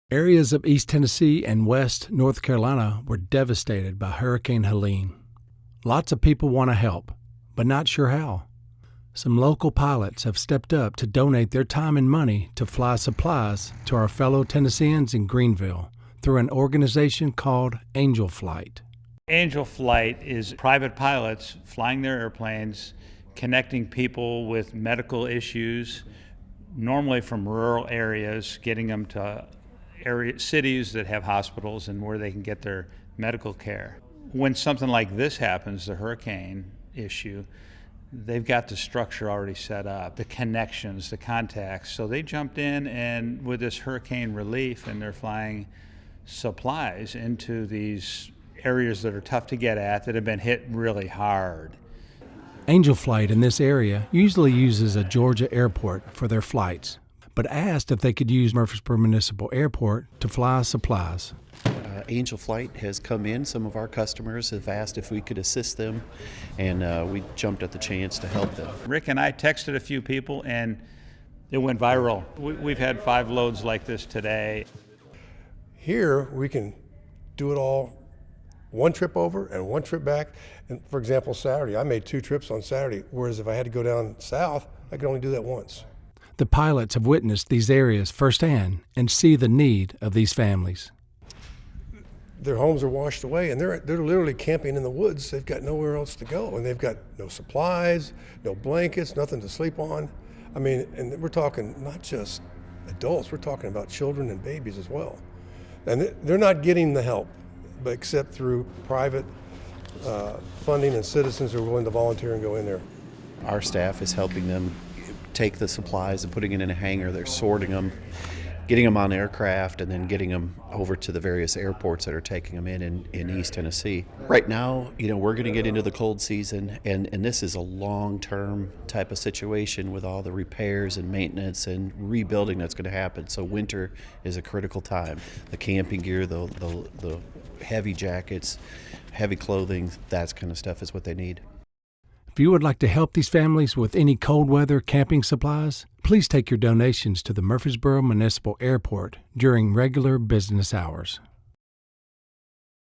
Areas of East Tennessee and West North Carolina were devastated by Hurricane Helene. Lots of people want to help, but not sure how. Some local pilots have stepped up to donate their time and money to fly supplies to our fellow Tennesseans in Greenville through an organization called Angel Flight. Angel Flight is private pilots flying their airplanes, connecting people with medical issues, normally from rural areas, getting them to cities that have hospitals and where they can get their medical care. When something like this happens, the hurricane issue, they've got the structure already set up, the connections, the contacts. So they jumped in, and with this hurricane relief, and they're flying supplies into these areas that are tough to get at, that have been hit really hard. Angel Flight in this area usually uses a Georgia airport for their flights, but asked if they could use Murfreesboro Municipal Airport to fly supplies. Angel Flight has come in. Some of our customers have asked if we could assist them, and we jumped at the chance to help them. Rick and I texted a few people, and it went viral. We've had 5 loads like this today. Here, we can do it all one trip over and one trip back. And for example, Saturday, I made 2 trips on Saturday, whereas if I had to go down south, I could only do that once. The pilots have witnessed these areas firsthand and see the need of these families. Their homes are washed away, and they're literally camping in the woods. They've got nowhere else to go, and they've got no supplies, no blankets, nothing to sleep on. I mean, and we're talking not just adults, we're talking about children and babies as well. And they're not getting the help, but except through private funding and citizens who are willing to volunteer and go in there. Our staff is helping them take the supplies and putting it in a hangar. They're sorting them, getting them on aircraft, and then getting them over to the various airports that are taking them in East Tennessee. Right now, we're going to get into the cold season, and this is a long-term type of situation with all the repairs and maintenance and rebuilding that's going to happen. So winter is a critical time. The camping gear, the heavy jackets, heavy clothing, that kind of stuff is what they need. If you would like to help these families with any cold weather camping supplies, please take your donations to the Murfreesboro Municipal Airport during regular business hours.